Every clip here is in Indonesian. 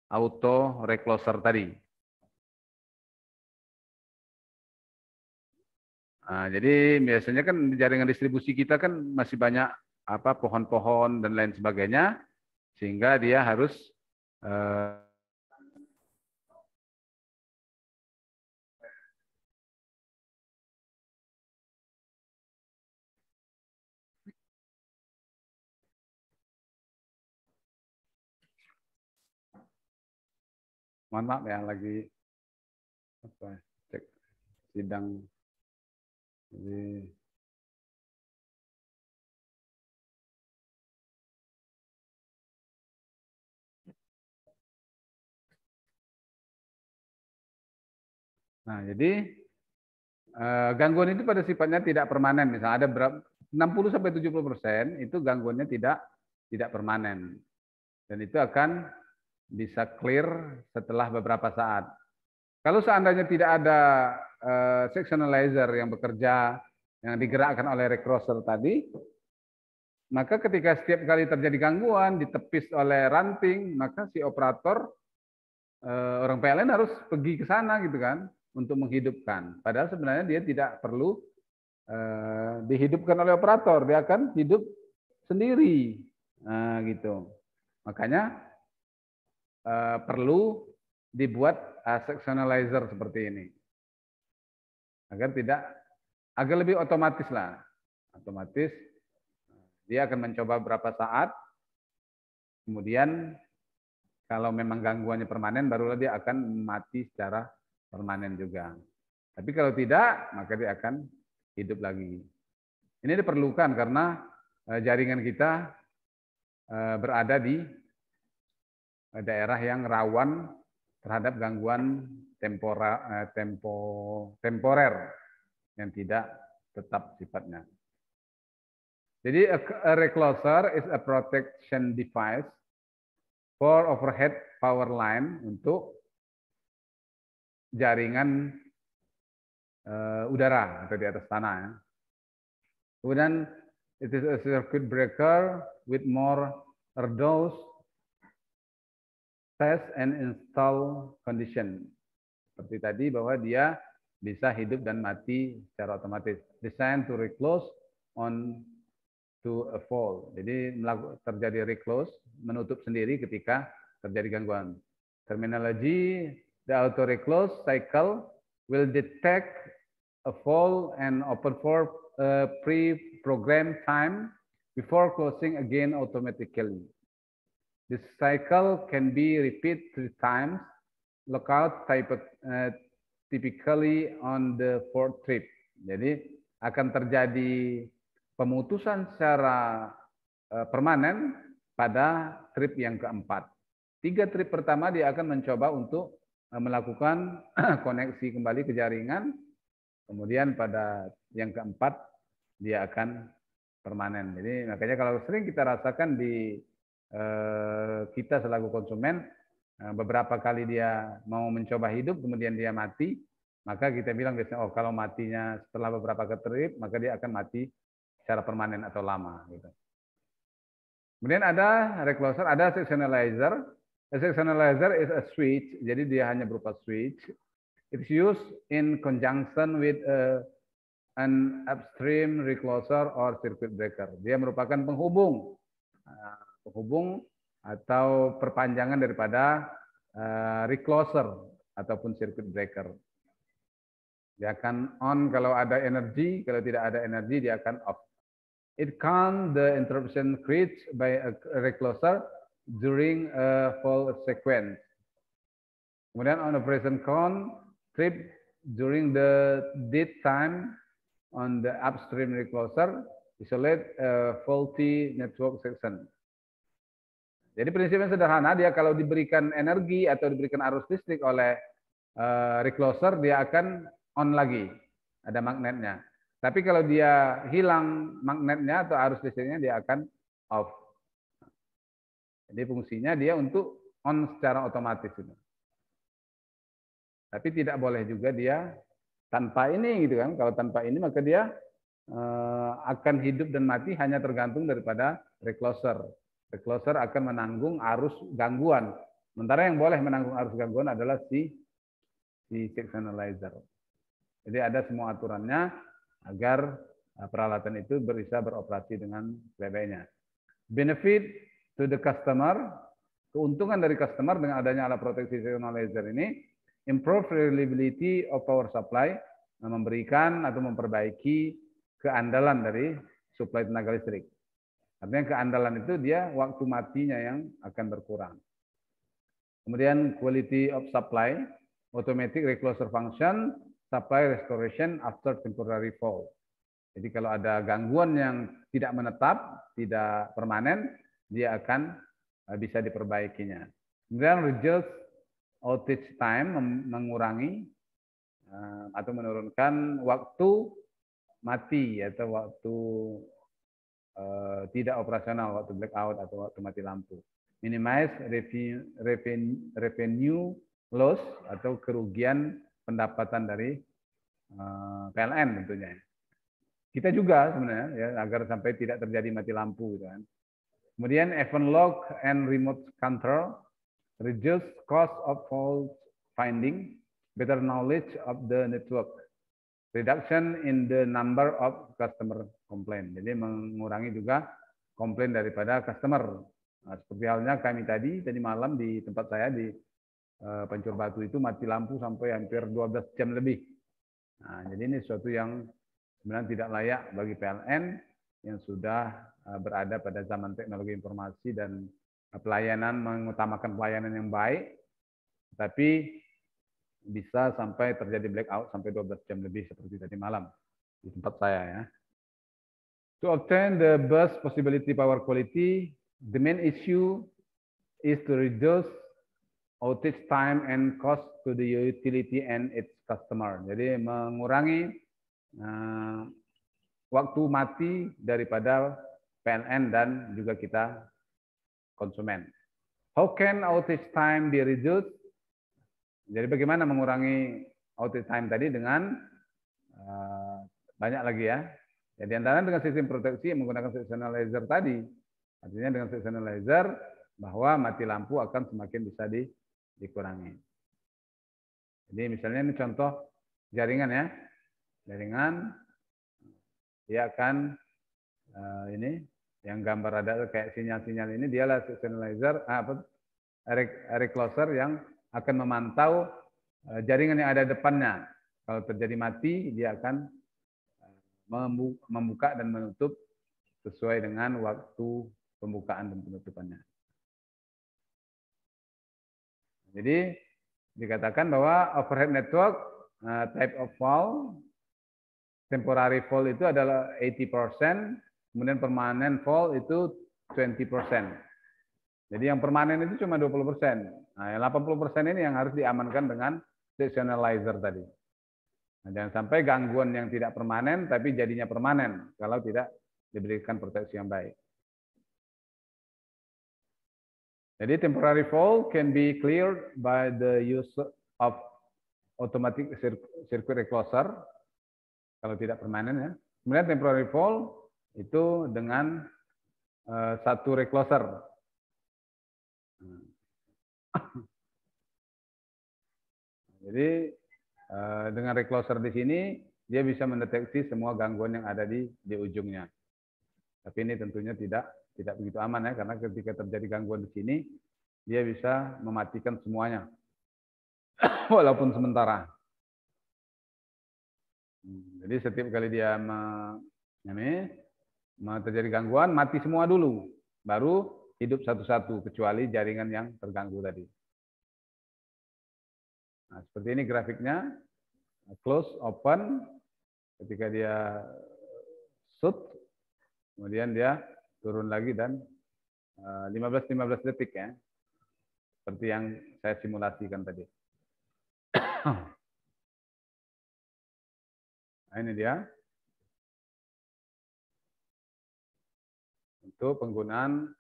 auto recloser tadi. Nah, jadi biasanya kan di jaringan distribusi kita kan masih banyak apa pohon-pohon dan lain sebagainya, sehingga dia harus mohon maaf ya lagi apa cek sidang. Jadi, nah, jadi gangguan itu pada sifatnya tidak permanen. Misalnya ada 60 sampai 70% itu gangguannya tidak permanen. Dan itu akan bisa clear setelah beberapa saat. Kalau seandainya tidak ada sectionalizer yang bekerja yang digerakkan oleh recloser tadi, maka ketika setiap kali terjadi gangguan ditepis oleh ranting, maka si operator orang PLN harus pergi ke sana gitu kan untuk menghidupkan. Padahal sebenarnya dia tidak perlu dihidupkan oleh operator, dia akan hidup sendiri. Nah, gitu. Makanya perlu dibuat sectionalizer seperti ini agar lebih otomatis lah. Otomatis dia akan mencoba beberapa saat, kemudian kalau memang gangguannya permanen, barulah dia akan mati secara permanen juga. Tapi kalau tidak, maka dia akan hidup lagi. Ini diperlukan karena jaringan kita berada di daerah yang rawan terhadap gangguan temporer yang tidak tetap sifatnya. Jadi a recloser is a protection device for overhead power line untuk jaringan udara atau di atas tanah. Ya. Kemudian it is a circuit breaker with more reduced test and install condition. Seperti tadi bahwa dia bisa hidup dan mati secara otomatis. Designed to reclose on to a fall. Jadi terjadi reclose, menutup sendiri ketika terjadi gangguan. Terminology, the auto reclose cycle will detect a fall and open for a pre-programmed time before closing again automatically. This cycle can be repeated 3 times. Lockout typically on the 4th trip. Jadi akan terjadi pemutusan secara permanen pada trip yang keempat. 3 trip pertama dia akan mencoba untuk melakukan koneksi kembali ke jaringan. Kemudian pada yang keempat dia akan permanen. Jadi makanya kalau sering kita rasakan di kita selaku konsumen, beberapa kali dia mau mencoba hidup kemudian dia mati, maka kita bilang biasanya oh kalau matinya setelah beberapa trip maka dia akan mati secara permanen atau lama gitu. Kemudian ada recloser, ada sectionalizer. A sectionalizer is a switch, jadi dia hanya berupa switch. It's used in conjunction with an upstream recloser or circuit breaker. Dia merupakan penghubung atau perpanjangan daripada recloser ataupun circuit breaker. Dia akan on kalau ada energi, kalau tidak ada energi dia akan off. It counts the interruption created by a recloser during a fall sequence. Kemudian on operation count trip during the dead time on the upstream recloser isolate a faulty network section. Jadi prinsipnya sederhana, dia kalau diberikan energi atau diberikan arus listrik oleh recloser, dia akan on lagi, ada magnetnya. Tapi kalau dia hilang magnetnya atau arus listriknya, dia akan off. Jadi fungsinya dia untuk on secara otomatis. Tapi tidak boleh juga dia tanpa ini, gitu kan? Kalau tanpa ini maka dia akan hidup dan mati hanya tergantung daripada recloser. Recloser akan menanggung arus gangguan. Sementara yang boleh menanggung arus gangguan adalah si signalizer. Jadi ada semua aturannya agar peralatan itu bisa beroperasi dengan sebaik-baiknya. Benefit to the customer, keuntungan dari customer dengan adanya alat proteksi signalizer ini, improve reliability of power supply, memberikan atau memperbaiki keandalan dari suplai tenaga listrik. Artinya keandalan itu dia waktu matinya yang akan berkurang. Kemudian quality of supply, automatic recloser function, supply restoration after temporary fault. Jadi kalau ada gangguan yang tidak menetap, tidak permanen, dia akan bisa diperbaikinya. Kemudian reduce outage time, mengurangi atau menurunkan waktu mati atau waktu tidak operasional, waktu blackout atau waktu mati lampu. Minimize revenue loss atau kerugian pendapatan dari PLN tentunya. Kita juga sebenarnya ya agar sampai tidak terjadi mati lampu gitu kan. Kemudian event log and remote control, reduce cost of fault finding, better knowledge of the network, reduction in the number of customer complaint. Jadi mengurangi juga komplain daripada customer. Nah, seperti halnya kami tadi malam di tempat saya di Pancur Batu itu mati lampu sampai hampir 12 jam lebih. Nah, jadi ini sesuatu yang sebenarnya tidak layak bagi PLN yang sudah berada pada zaman teknologi informasi dan pelayanan, mengutamakan pelayanan yang baik, tapi bisa sampai terjadi blackout sampai 12 jam lebih seperti tadi malam di tempat saya ya. To obtain the best possibility power quality, the main issue is to reduce outage time and cost to the utility and its customer. Jadi mengurangi waktu mati daripada PLN dan juga kita konsumen. How can outage time be reduced? Jadi bagaimana mengurangi outage time tadi dengan banyak lagi ya. Jadi antara dengan sistem proteksi yang menggunakan signalizer tadi. Artinya dengan signalizer bahwa mati lampu akan semakin bisa dikurangi. Jadi misalnya ini contoh jaringan ya. Jaringan dia akan ini yang gambar ada kayak sinyal-sinyal ini dialah signalizer recloser yang akan memantau jaringan yang ada depannya. Kalau terjadi mati dia akan membuka dan menutup sesuai dengan waktu pembukaan dan penutupannya. Jadi dikatakan bahwa overhead network type of fault, temporary fault itu adalah 80%, kemudian permanent fault itu 20%. Jadi yang permanen itu cuma 20%. Nah, yang 80% ini yang harus diamankan dengan signalizer tadi. Nah, jangan sampai gangguan yang tidak permanen tapi jadinya permanen kalau tidak diberikan proteksi yang baik. Jadi temporary fault can be cleared by the use of automatic circuit recloser kalau tidak permanen ya. Kemudian temporary fault itu dengan satu recloser. Jadi dengan recloser di sini dia bisa mendeteksi semua gangguan yang ada di ujungnya. Tapi ini tentunya tidak begitu aman ya, karena ketika terjadi gangguan di sini dia bisa mematikan semuanya walaupun sementara. Jadi setiap kali dia terjadi gangguan mati semua dulu, baru hidup satu-satu kecuali jaringan yang terganggu tadi. Nah, seperti ini grafiknya, close, open, ketika dia shoot, kemudian dia turun lagi dan 15 detik ya, seperti yang saya simulasikan tadi. Nah, ini dia untuk penggunaan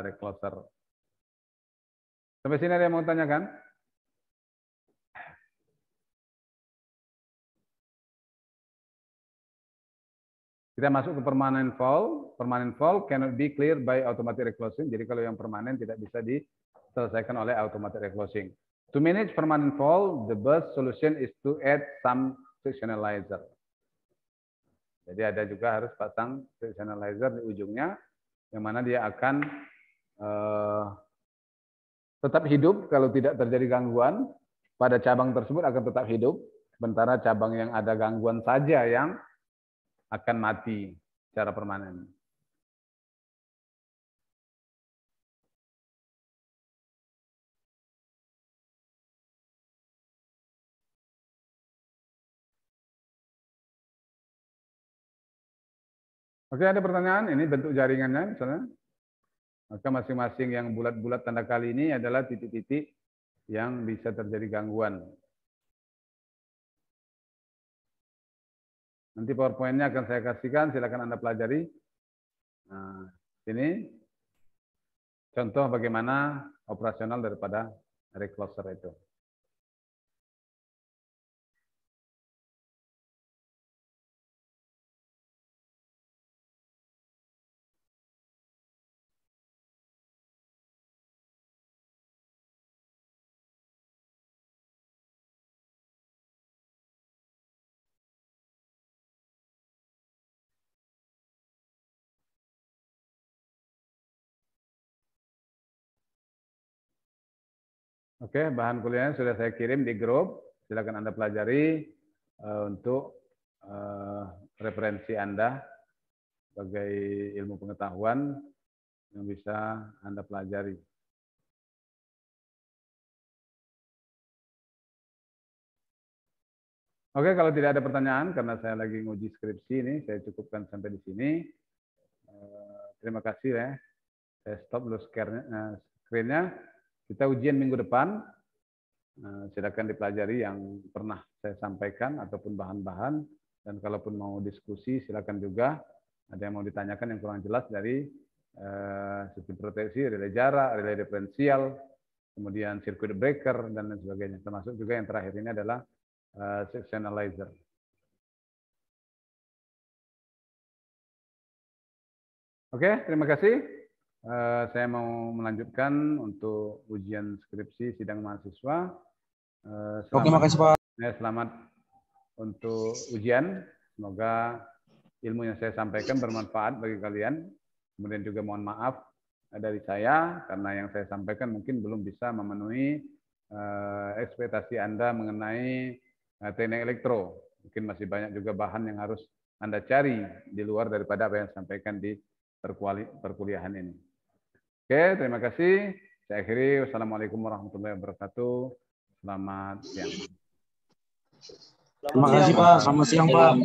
recloser. Sampai sini ada yang mau tanyakan? Kita masuk ke permanent fault. Permanent fault cannot be cleared by automatic reclosing. Jadi kalau yang permanen tidak bisa selesaikan oleh automatic reclosing. To manage permanent fault, the best solution is to add some sectionalizer. Jadi ada juga harus pasang sectionalizer di ujungnya, yang mana dia akan tetap hidup kalau tidak terjadi gangguan. Pada cabang tersebut akan tetap hidup, sementara cabang yang ada gangguan saja yang akan mati secara permanen. Oke, ada pertanyaan? Ini bentuk jaringannya misalnya. Maka masing-masing yang bulat-bulat tanda kali ini adalah titik-titik yang bisa terjadi gangguan. Nanti PowerPoint-nya akan saya kasihkan, silakan Anda pelajari. Nah, ini contoh bagaimana operasional daripada recloser itu. Oke, bahan kuliahnya sudah saya kirim di grup. Silakan Anda pelajari untuk referensi Anda sebagai ilmu pengetahuan yang bisa Anda pelajari. Oke, kalau tidak ada pertanyaan, karena saya lagi nguji skripsi ini, saya cukupkan sampai di sini. Terima kasih ya. Saya stop dulu screen-nya. Kita ujian minggu depan. Silakan dipelajari yang pernah saya sampaikan ataupun bahan-bahan. Dan kalaupun mau diskusi, silakan juga. Ada yang mau ditanyakan yang kurang jelas dari sistem proteksi, relay jarak, relay diferensial, kemudian circuit breaker, dan lain sebagainya. Termasuk juga yang terakhir ini adalah sectionalizer. Oke, terima kasih. Saya mau melanjutkan untuk ujian skripsi sidang mahasiswa. Oke, makasih Pak. Selamat untuk ujian. Semoga ilmu yang saya sampaikan bermanfaat bagi kalian. Kemudian juga mohon maaf dari saya, karena yang saya sampaikan mungkin belum bisa memenuhi ekspektasi Anda mengenai teknik elektro. Mungkin masih banyak juga bahan yang harus Anda cari di luar daripada apa yang saya sampaikan di perkuliahan ini. Oke, terima kasih. Saya akhiri. Wassalamualaikum warahmatullahi wabarakatuh. Selamat siang. Terima kasih Pak. Selamat siang Pak.